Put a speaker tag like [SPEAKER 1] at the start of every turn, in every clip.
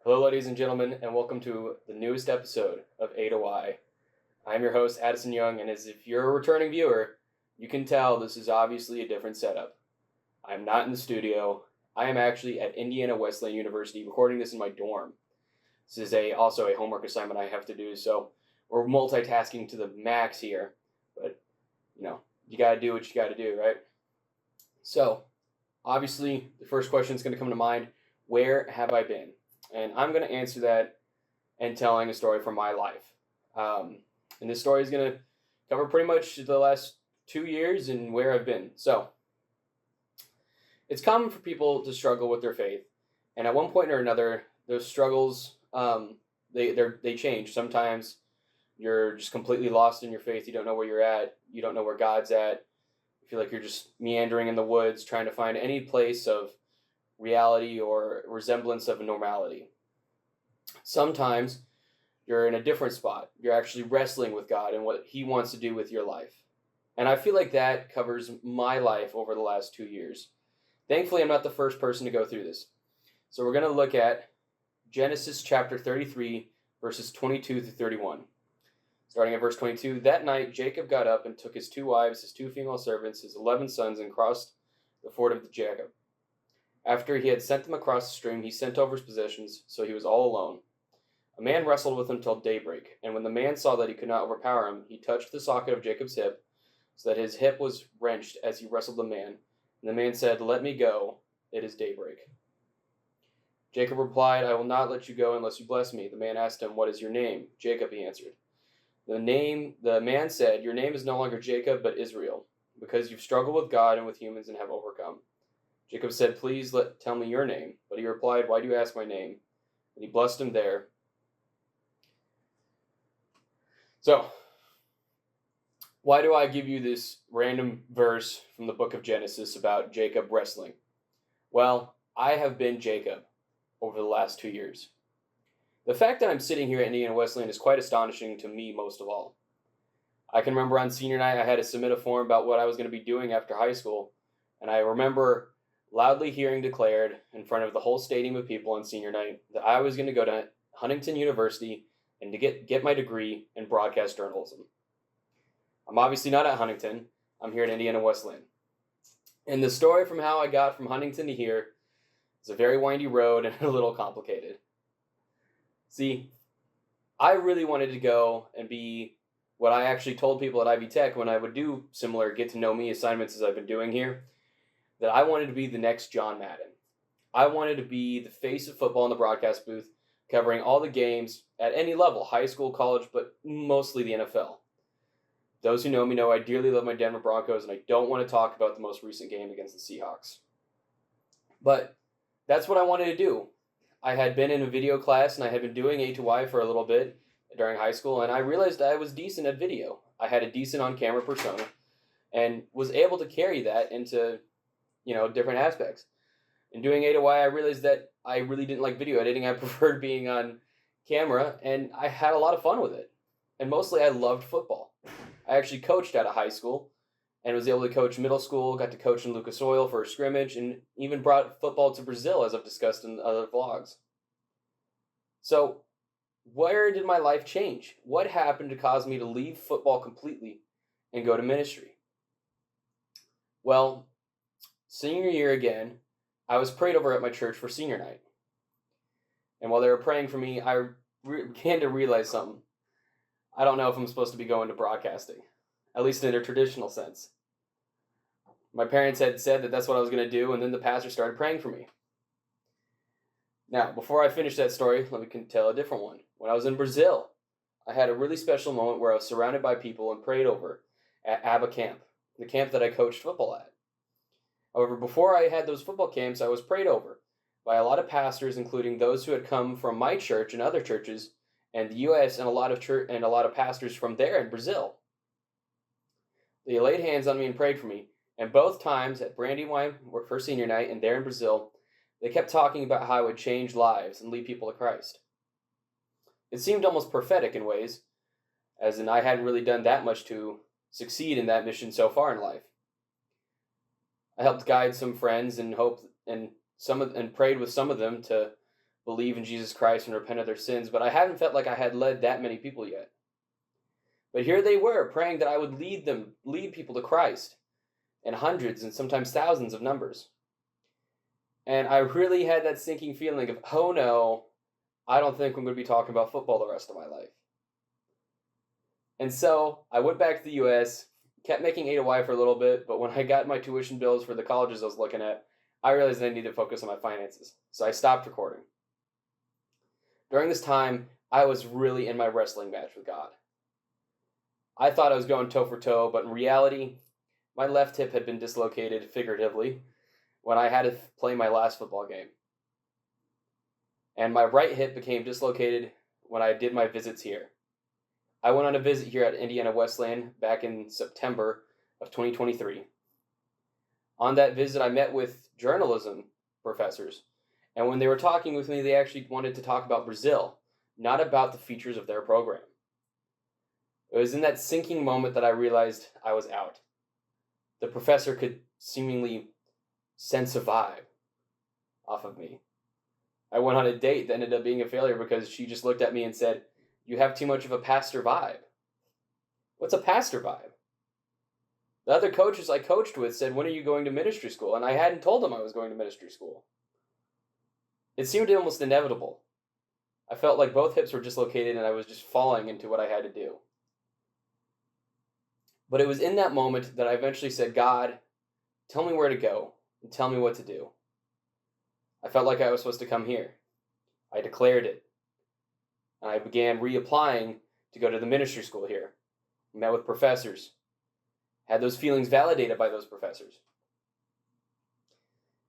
[SPEAKER 1] Hello, ladies and gentlemen, and welcome to the newest episode of A to Y. I'm your host, Addison Young, and as if you're a returning viewer, you can tell this is obviously a different setup. I'm not in the studio. I am actually at Indiana Wesleyan University recording this in my dorm. This is also a homework assignment I have to do, so we're multitasking to the max here. But, you gotta do what you gotta do, right? So, obviously, the first question is going to come to mind, where have I been? And I'm going to answer that and telling a story from my life. And this story is going to cover pretty much the last 2 years and where I've been. So, it's common for people to struggle with their faith. And at one point or another, those struggles, they change. Sometimes you're just completely lost in your faith. You don't know where you're at. You don't know where God's at. You feel like you're just meandering in the woods trying to find any place of reality or resemblance of a normality. Sometimes you're in a different spot. You're actually wrestling with God and what He wants to do with your life. And I feel like that covers my life over the last 2 years. Thankfully, I'm not the first person to go through this. So we're going to look at Genesis chapter 33, verses 22 through 31. Starting at verse 22, that night Jacob got up and took his 2 wives, his 2 female servants, his 11 sons, and crossed the ford of Jacob. After he had sent them across the stream, he sent over his possessions, so he was all alone. A man wrestled with him till daybreak, and when the man saw that he could not overpower him, he touched the socket of Jacob's hip, so that his hip was wrenched as he wrestled the man. And the man said, "Let me go, it is daybreak." Jacob replied, "I will not let you go unless you bless me." The man asked him, "What is your name?" "Jacob," he answered. The man said, "Your name is no longer Jacob, but Israel, because you've struggled with God and with humans and have overcome." Jacob said, "Please tell me your name." But he replied, "Why do you ask my name?" And he blessed him there. So, why do I give you this random verse from the book of Genesis about Jacob wrestling? Well, I have been Jacob over the last 2 years. The fact that I'm sitting here at Indiana Wesleyan is quite astonishing to me most of all. I can remember on senior night I had to submit a form about what I was going to be doing after high school, and I remember loudly hearing declared in front of the whole stadium of people on senior night that I was going to go to Huntington University and to get my degree in broadcast journalism. I'm obviously not at Huntington. I'm here at Indiana Wesleyan. And the story from how I got from Huntington to here is a very windy road and a little complicated. See, I really wanted to go and be what I actually told people at Ivy Tech when I would do similar get-to-know-me assignments as I've been doing here, that I wanted to be the next John Madden. I wanted to be the face of football in the broadcast booth, covering all the games at any level, high school, college, but mostly the NFL. Those who know me know I dearly love my Denver Broncos, and I don't want to talk about the most recent game against the Seahawks. But that's what I wanted to do. I had been in a video class, and I had been doing A to Y for a little bit during high school, and I realized I was decent at video. I had a decent on-camera persona, and was able to carry that into different aspects. In doing A to Y, I realized that I really didn't like video editing. I preferred being on camera, and I had a lot of fun with it. And mostly I loved football. I actually coached out of high school and was able to coach middle school, got to coach in Lucas Oil for a scrimmage, and even brought football to Brazil, as I've discussed in other vlogs. So, where did my life change? What happened to cause me to leave football completely and go to ministry? Well, senior year again, I was prayed over at my church for senior night. And while they were praying for me, I began to realize something. I don't know if I'm supposed to be going to broadcasting, at least in a traditional sense. My parents had said that that's what I was going to do, and then the pastor started praying for me. Now, before I finish that story, let me tell a different one. When I was in Brazil, I had a really special moment where I was surrounded by people and prayed over at ABBA camp, the camp that I coached football at. However, before I had those football camps, I was prayed over by a lot of pastors, including those who had come from my church and other churches, and the U.S. and a lot of pastors from there in Brazil. They laid hands on me and prayed for me, and both times at Brandywine for senior night and there in Brazil, they kept talking about how I would change lives and lead people to Christ. It seemed almost prophetic in ways, as in I hadn't really done that much to succeed in that mission so far in life. I helped guide some friends and prayed with some of them to believe in Jesus Christ and repent of their sins, but I hadn't felt like I had led that many people yet. But here they were, praying that I would lead people to Christ in hundreds and sometimes thousands of numbers. And I really had that sinking feeling of, oh no, I don't think I'm going to be talking about football the rest of my life. And so I went back to the U.S., kept making A-to-Y for a little bit, but when I got my tuition bills for the colleges I was looking at, I realized I needed to focus on my finances. So I stopped recording. During this time, I was really in my wrestling match with God. I thought I was going toe for toe, but in reality, my left hip had been dislocated figuratively when I had to play my last football game. And my right hip became dislocated when I did my visits here. I went on a visit here at Indiana Wesleyan back in September of 2023. On that visit, I met with journalism professors. And when they were talking with me, they actually wanted to talk about Brazil, not about the features of their program. It was in that sinking moment that I realized I was out. The professor could seemingly sense a vibe off of me. I went on a date that ended up being a failure because she just looked at me and said, "You have too much of a pastor vibe." What's a pastor vibe? The other coaches I coached with said, "When are you going to ministry school?" And I hadn't told them I was going to ministry school. It seemed almost inevitable. I felt like both hips were dislocated and I was just falling into what I had to do. But it was in that moment that I eventually said, "God, tell me where to go and tell me what to do." I felt like I was supposed to come here. I declared it. And I began reapplying to go to the ministry school here. Met with professors. Had those feelings validated by those professors.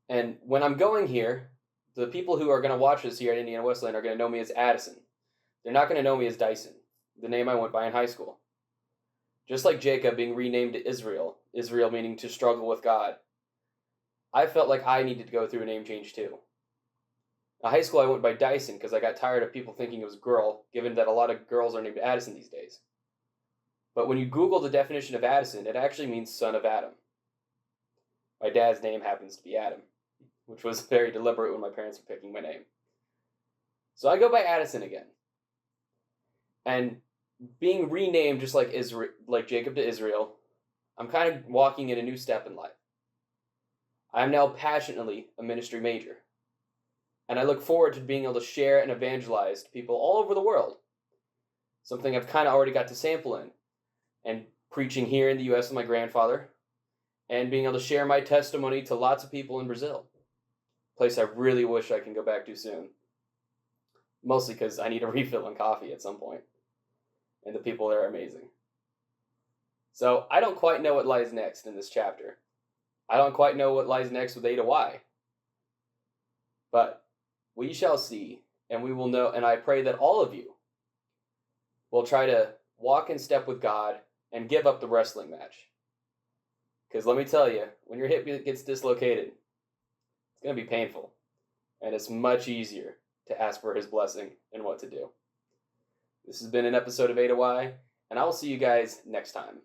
[SPEAKER 1] And when I'm going here, the people who are going to watch this here at Indiana Wesleyan are going to know me as Addison. They're not going to know me as Dyson, the name I went by in high school. Just like Jacob being renamed to Israel, Israel meaning to struggle with God, I felt like I needed to go through a name change too. In high school, I went by Dyson because I got tired of people thinking it was girl, given that a lot of girls are named Addison these days. But when you Google the definition of Addison, it actually means son of Adam. My dad's name happens to be Adam, which was very deliberate when my parents were picking my name. So I go by Addison again. And being renamed just like Jacob to Israel, I'm kind of walking in a new step in life. I am now passionately a ministry major. And I look forward to being able to share and evangelize to people all over the world. Something I've kind of already got to sample in. And preaching here in the U.S. with my grandfather. And being able to share my testimony to lots of people in Brazil. A place I really wish I can go back to soon. Mostly because I need a refill on coffee at some point. And the people there are amazing. So I don't quite know what lies next in this chapter. I don't quite know what lies next with A-to-Y. But we shall see, and we will know, and I pray that all of you will try to walk in step with God and give up the wrestling match. Because let me tell you, when your hip gets dislocated, it's going to be painful. And it's much easier to ask for his blessing and what to do. This has been an episode of A-to-Y, and I will see you guys next time.